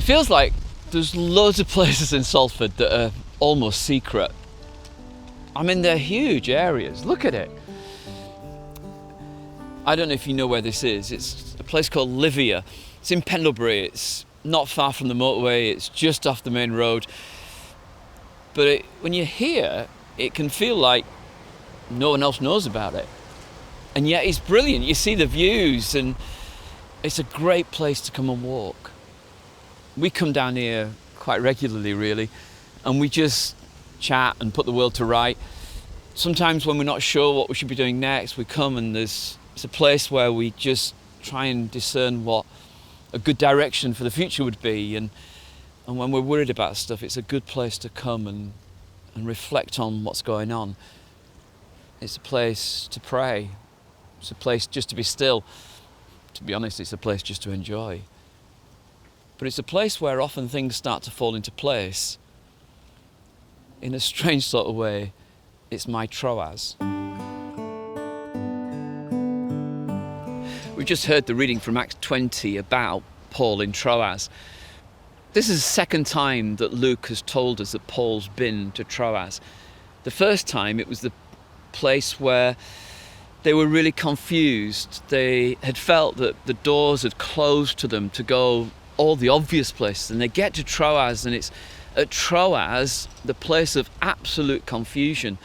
feels like there's loads of places in Salford that are almost secret. I mean, they're huge areas. Look at it. I don't know if you know where this is. It's a place called Livia. It's in Pendlebury. It's not far from the motorway. It's just off the main road. But when you're here, it can feel like no one else knows about it. And yet it's brilliant. You see the views, and it's a great place to come and walk. We come down here quite regularly, really, and we just chat and put the world to right. Sometimes when we're not sure what we should be doing next, we come and it's a place where we just try and discern what a good direction for the future would be. And when we're worried about stuff, it's a good place to come and reflect on what's going on. It's a place to pray. It's a place just to be still. To be honest, it's a place just to enjoy. But it's a place where often things start to fall into place. In a strange sort of way, it's my Troas. We just heard the reading from Acts 20 about Paul in Troas. This is the second time that Luke has told us that Paul's been to Troas. The first time it was the place where they were really confused. They had felt that the doors had closed to them to go all the obvious places, and they get to Troas, and it's at Troas, the place of absolute confusion,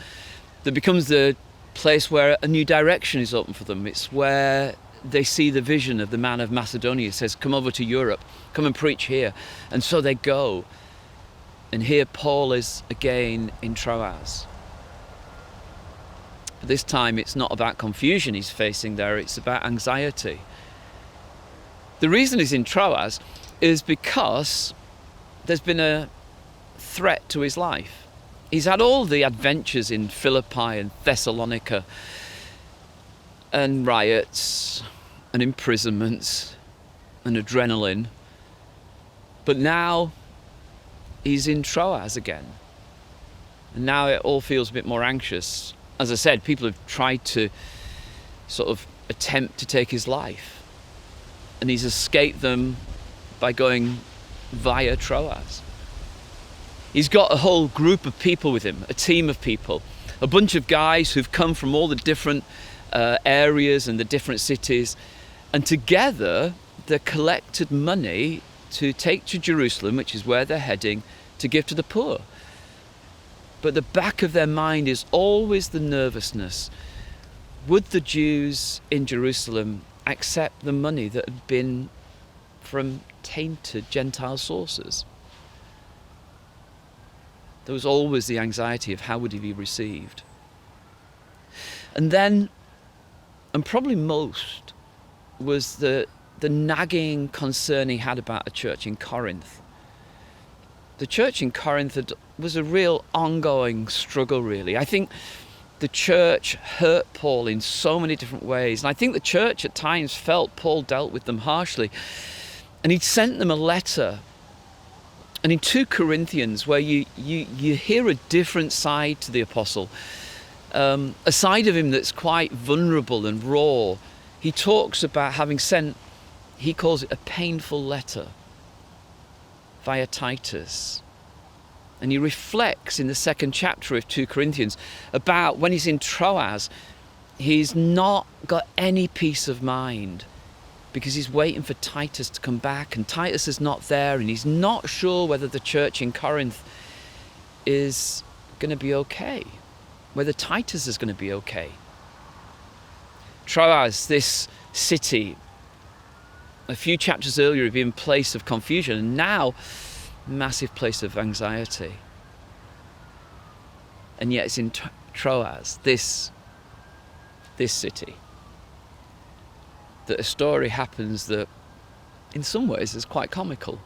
that becomes the place where a new direction is open for them. It's where they see the vision of the man of Macedonia. It says, come over to Europe, come and preach here. And so they go. And here Paul is again in Troas. But this time it's not about confusion he's facing there, it's about anxiety. The reason he's in Troas is because there's been a threat to his life. He's had all the adventures in Philippi and Thessalonica, and riots and imprisonments and adrenaline. But now he's in Troas again. And now it all feels a bit more anxious. As I said, people have tried to sort of attempt to take his life. And he's escaped them by going via Troas. He's got a whole group of people with him, a team of people, a bunch of guys who've come from all the different areas and the different cities, and together they collected money to take to Jerusalem, which is where they're heading, to give to the poor. But the back of their mind is always the nervousness. Would the Jews in Jerusalem accept the money that had been from tainted Gentile sources? There was always the anxiety of how would he be received. And then, and probably most, was the nagging concern he had about a church in Corinth. The church in Corinth was a real ongoing struggle, really. I think the church hurt Paul in so many different ways. And I think the church at times felt Paul dealt with them harshly. And he'd sent them a letter. And in 2 Corinthians, where you hear a different side to the apostle, a side of him that's quite vulnerable and raw. He talks about having sent, he calls it a painful letter via Titus. And he reflects in the 2nd chapter of 2 Corinthians about when he's in Troas, he's not got any peace of mind because he's waiting for Titus to come back, and Titus is not there, and he's not sure whether the church in Corinth is going to be okay, whether Titus is going to be okay. Troas, this city, a few chapters earlier had been a place of confusion, and now massive place of anxiety. And yet it's in Troas, this city, that a story happens that in some ways is quite comical.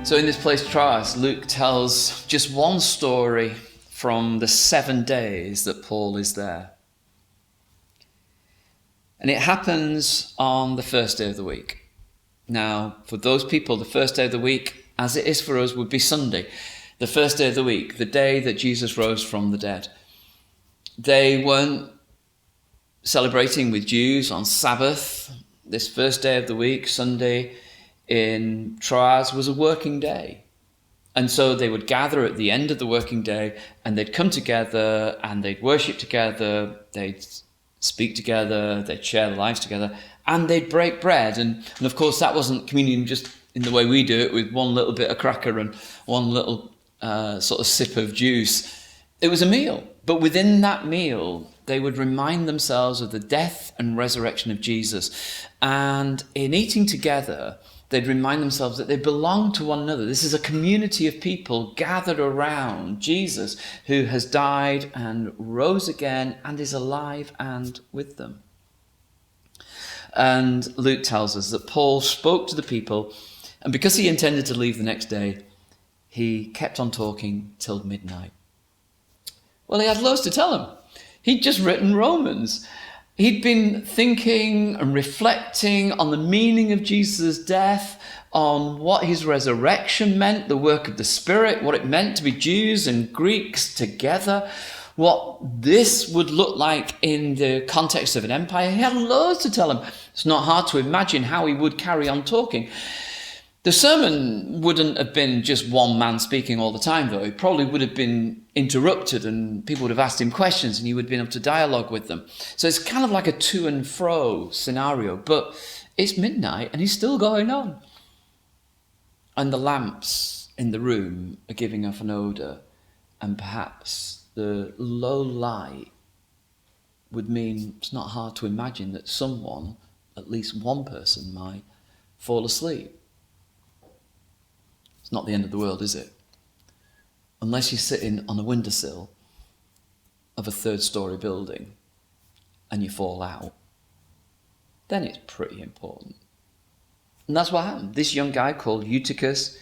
So in this place, Troas, Luke tells just one story from the 7 days that Paul is there. And it happens on the first day of the week. Now, for those people, the first day of the week, as it is for us, would be Sunday. The first day of the week, the day that Jesus rose from the dead. They weren't celebrating with Jews on Sabbath, this first day of the week, Sunday, in Troas was a working day. And so they would gather at the end of the working day and they'd come together and they'd worship together, they'd speak together, they'd share their lives together, and they'd break bread. And of course, that wasn't communion just in the way we do it, with one little bit of cracker and one little sort of sip of juice. It was a meal. But within that meal, they would remind themselves of the death and resurrection of Jesus. And in eating together, they'd remind themselves that they belong to one another. This is a community of people gathered around Jesus, who has died and rose again and is alive and with them. And Luke tells us that Paul spoke to the people, and because he intended to leave the next day, he kept on talking till midnight. Well, he had loads to tell them. He'd just written Romans. He'd been thinking and reflecting on the meaning of Jesus' death, on what his resurrection meant, the work of the Spirit, what it meant to be Jews and Greeks together, what this would look like in the context of an empire. He had loads to tell them. It's not hard to imagine how he would carry on talking. The sermon wouldn't have been just one man speaking all the time, though. It probably would have been interrupted and people would have asked him questions and he would have been able to dialogue with them. So it's kind of like a to and fro scenario, but it's midnight and he's still going on. And the lamps in the room are giving off an odour, and perhaps the low light would mean it's not hard to imagine that someone, at least one person, might fall asleep. It's not the end of the world, is it? Unless you're sitting on a windowsill of a third-storey building and you fall out, then it's pretty important. And that's what happened. This young guy called Eutychus,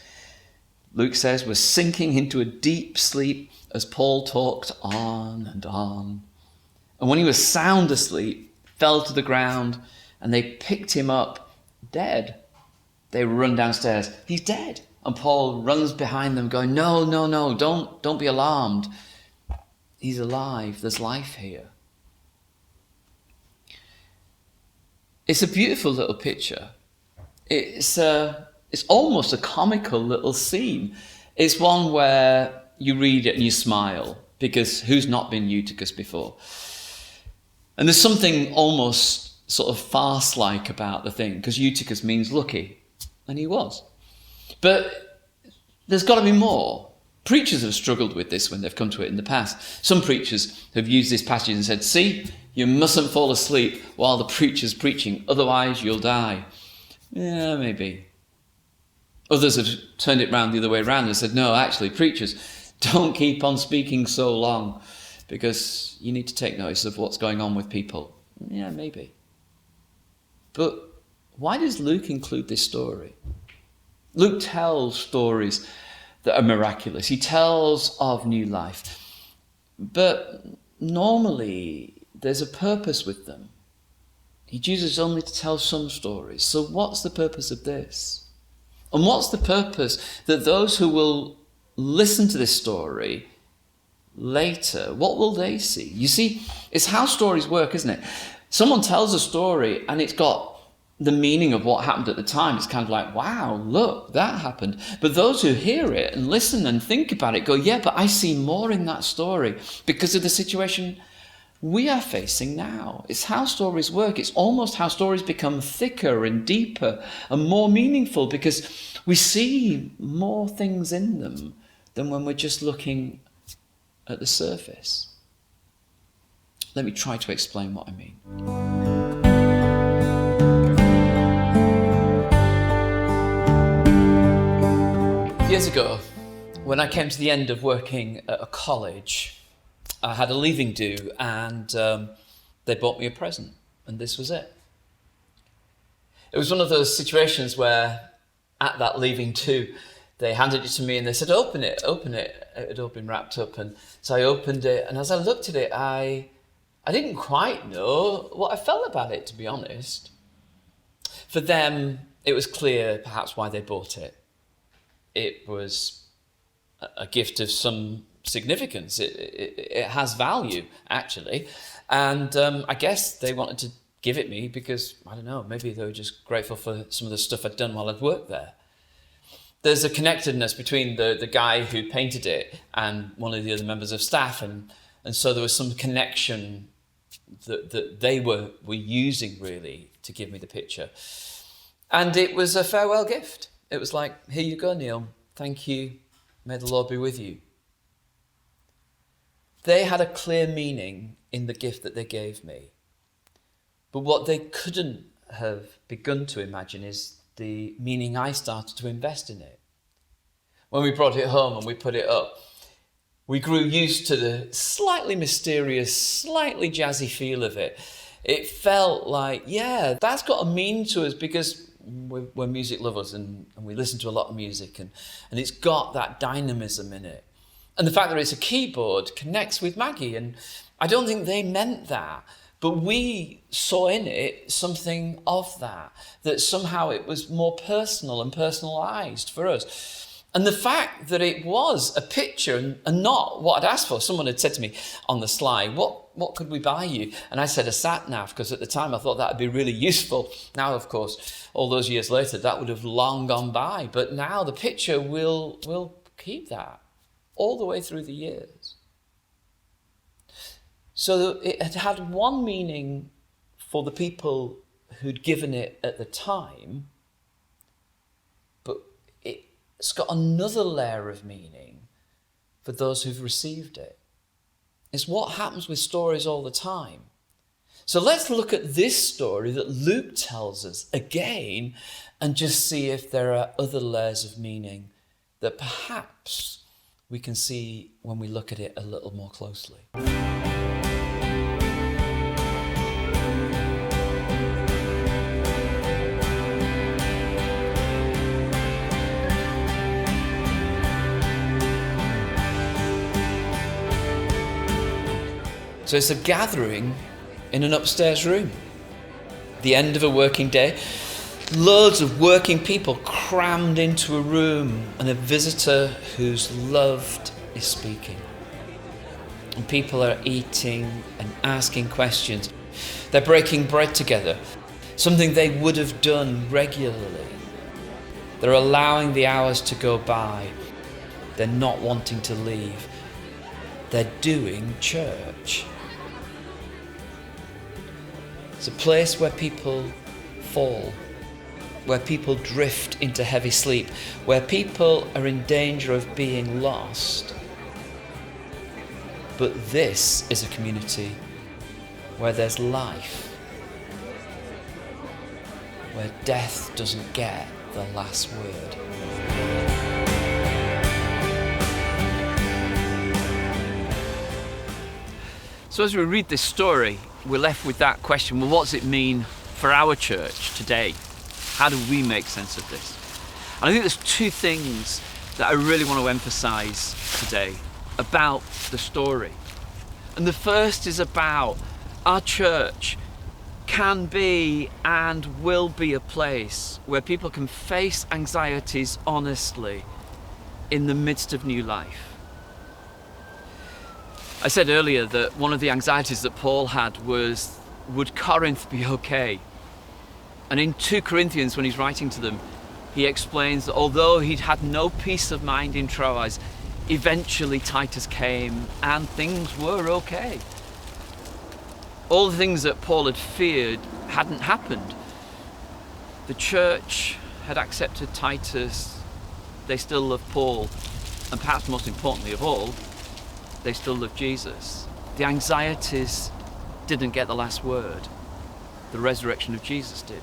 Luke says, was sinking into a deep sleep as Paul talked on and on. And when he was sound asleep, fell to the ground, and they picked him up dead. They run downstairs. He's dead. And Paul runs behind them going, no, don't be alarmed. He's alive. There's life here. It's a beautiful little picture. It's almost a comical little scene. It's one where you read it and you smile, because who's not been Eutychus before? And there's something almost sort of farce-like about the thing, because Eutychus means lucky, and he was. But there's got to be more. Preachers have struggled with this when they've come to it in the past. Some preachers have used this passage and said, see, you mustn't fall asleep while the preacher's preaching, otherwise you'll die. Yeah, maybe. Others have turned it round the other way around and said, no, actually, preachers, don't keep on speaking so long, because you need to take notice of what's going on with people. Yeah, maybe. But why does Luke include this story? Luke tells stories that are miraculous. He tells of new life. But normally, there's a purpose with them. He chooses only to tell some stories. So what's the purpose of this? And what's the purpose that those who will listen to this story later, what will they see? You see, it's how stories work, isn't it? Someone tells a story and it's got the meaning of what happened at the time. It's kind of like, wow, look, that happened. But those who hear it and listen and think about it go, yeah, but I see more in that story because of the situation we are facing now. It's how stories work. It's almost how stories become thicker and deeper and more meaningful, because we see more things in them than when we're just looking at the surface. Let me try to explain what I mean. Years ago, when I came to the end of working at a college, I had a leaving due, and they bought me a present, and this was it. It was one of those situations where at that leaving due, they handed it to me and they said, open it. It had all been wrapped up, and so I opened it, and as I looked at it, I didn't quite know what I felt about it, to be honest. For them, it was clear perhaps why they bought it. It was a gift of some significance. It has value, actually. And I guess they wanted to give it me because, I don't know, maybe they were just grateful for some of the stuff I'd done while I'd worked there. There's a connectedness between the guy who painted it and one of the other members of staff, and so there was some connection that they were using, really, to give me the picture. And it was a farewell gift. It was like, here you go, Neil. Thank you. May the Lord be with you. They had a clear meaning in the gift that they gave me. But what they couldn't have begun to imagine is the meaning I started to invest in it. When we brought it home and we put it up, we grew used to the slightly mysterious, slightly jazzy feel of it. It felt like, yeah, that's got a meaning to us because we're music lovers and we listen to a lot of music and it's got that dynamism in it. And the fact that it's a keyboard connects with Maggie, and I don't think they meant that. But we saw in it something of that somehow it was more personal and personalised for us. And the fact that it was a picture and not what I'd asked for. Someone had said to me on the slide, what could we buy you? And I said a sat-nav, because at the time I thought that would be really useful. Now, of course, all those years later, that would have long gone by. But now the picture will keep that all the way through the years. So it had had one meaning for the people who'd given it at the time, but it's got another layer of meaning for those who've received it. It's what happens with stories all the time. So let's look at this story that Luke tells us again and just see if there are other layers of meaning that perhaps we can see when we look at it a little more closely. So it's a gathering in an upstairs room. The end of a working day. Loads of working people crammed into a room, and a visitor who's loved is speaking. And people are eating and asking questions. They're breaking bread together, something they would have done regularly. They're allowing the hours to go by. They're not wanting to leave. They're doing church. It's a place where people fall, where people drift into heavy sleep, where people are in danger of being lost. But this is a community where there's life, where death doesn't get the last word. So as we read this story, we're left with that question, well, what does it mean for our church today? How do we make sense of this? And I think there's two things that I really want to emphasise today about the story. And the first is about our church can be and will be a place where people can face anxieties honestly in the midst of new life. I said earlier that one of the anxieties that Paul had was, would Corinth be okay? And in 2 Corinthians, when he's writing to them, he explains that although he'd had no peace of mind in Troas, eventually Titus came and things were okay. All the things that Paul had feared hadn't happened. The church had accepted Titus, they still love Paul, and perhaps most importantly of all, they still love Jesus. The anxieties didn't get the last word. The resurrection of Jesus did.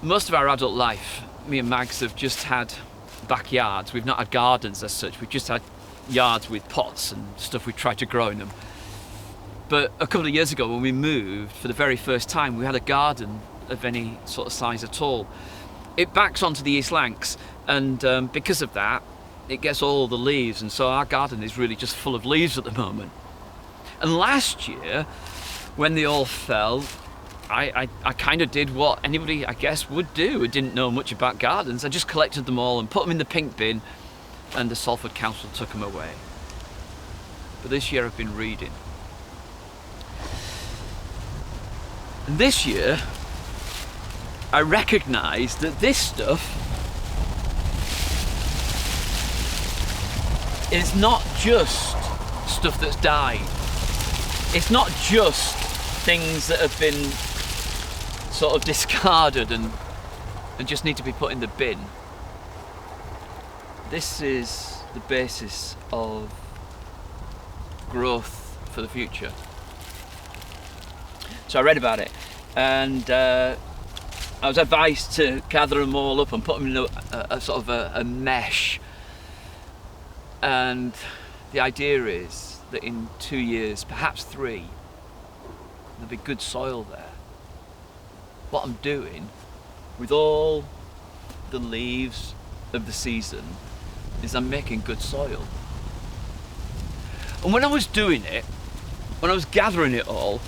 Most of our adult life, me and Mags have just had backyards. We've not had gardens as such. We've just had yards with pots and stuff we tried to grow in them. But a couple of years ago when we moved, for the very first time, we had a garden of any sort of size at all. It backs onto the East Lancs, and because of that, it gets all the leaves, and so our garden is really just full of leaves at the moment. And last year, when they all fell, I kind of did what anybody, I guess, would do who didn't know much about gardens. I just collected them all and put them in the pink bin, and the Salford Council took them away. But this year I've been reading. And this year I recognised that this stuff is not just stuff that's died. It's not just things that have been sort of discarded and just need to be put in the bin. This is the basis of growth for the future. So I read about it, and I was advised to gather them all up and put them in a sort of a mesh. And the idea is that in 2 years, perhaps 3, there'll be good soil there. What I'm doing with all the leaves of the season is I'm making good soil. And when I was doing it, when I was gathering it all,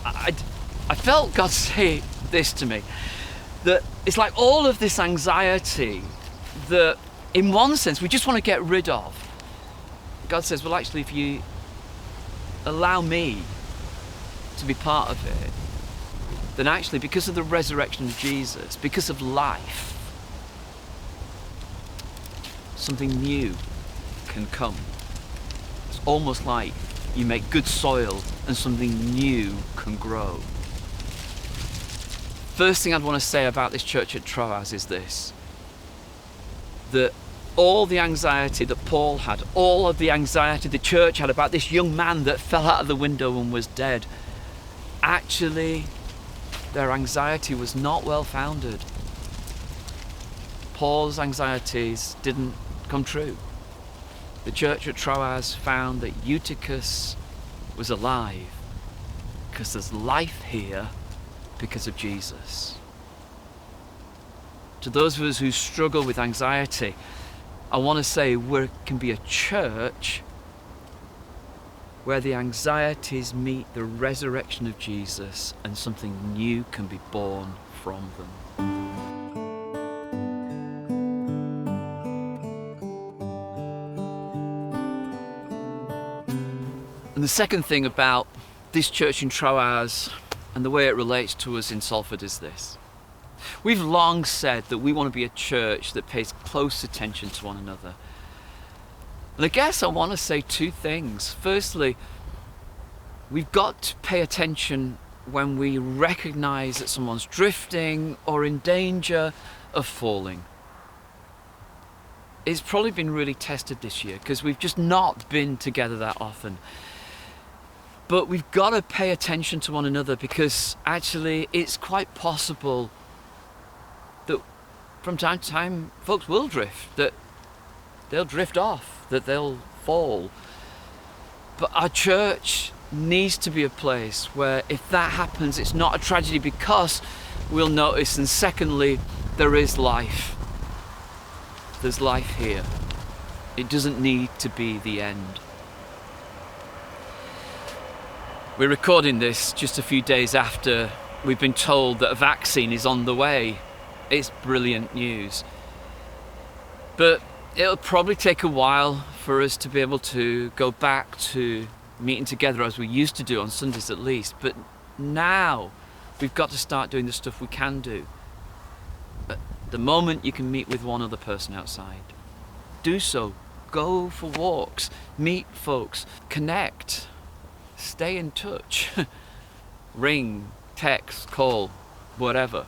I felt God say this to me, that it's like all of this anxiety that in one sense we just want to get rid of. God says, well, actually, if you allow me to be part of it, then actually, because of the resurrection of Jesus, because of life, something new can come. It's almost like you make good soil and something new can grow. First thing I'd want to say about this church at Troas is this: that all the anxiety that Paul had, all of the anxiety the church had about this young man that fell out of the window and was dead, actually, their anxiety was not well founded. Paul's anxieties didn't come true. The church at Troas found that Eutychus was alive because there's life here because of Jesus. To those of us who struggle with anxiety, I want to say we can be a church where the anxieties meet the resurrection of Jesus and something new can be born from them. And the second thing about this church in Troas and the way it relates to us in Salford is this: we've long said that we want to be a church that pays close attention to one another. And I guess I want to say 2 things. Firstly, we've got to pay attention when we recognise that someone's drifting or in danger of falling. It's probably been really tested this year because we've just not been together that often. But we've got to pay attention to one another, because actually it's quite possible that from time to time folks will drift, that they'll drift off, that they'll fall. But our church needs to be a place where if that happens, it's not a tragedy, because we'll notice, and secondly, there is life. There's life here. It doesn't need to be the end. We're recording this just a few days after we've been told that a vaccine is on the way. It's brilliant news. But it'll probably take a while for us to be able to go back to meeting together as we used to do on Sundays at least. But now we've got to start doing the stuff we can do. At the moment you can meet with one other person outside, do so. Go for walks, meet folks, connect, stay in touch. Ring, text, call, whatever.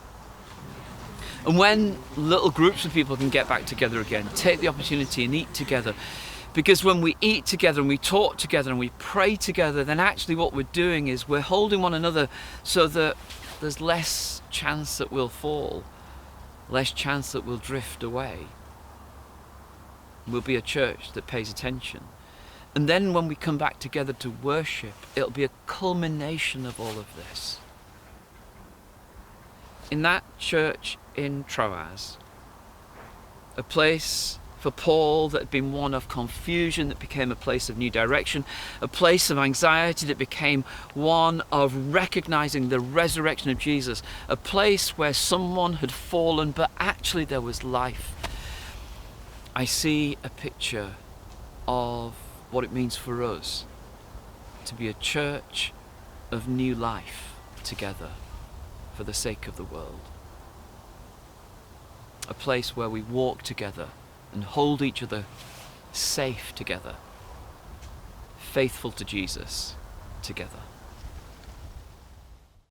And when little groups of people can get back together again, take the opportunity and eat together. Because when we eat together and we talk together and we pray together, then actually what we're doing is we're holding one another so that there's less chance that we'll fall, less chance that we'll drift away. We'll be a church that pays attention. And then when we come back together to worship, it'll be a culmination of all of this. In that church in Troas, a place For Paul, that had been one of confusion that became a place of new direction, a place of anxiety that became one of recognizing the resurrection of Jesus, a place where someone had fallen but actually there was life. I see a picture of what it means for us to be a church of new life together for the sake of the world. A place where we walk together and hold each other safe together, faithful to Jesus together.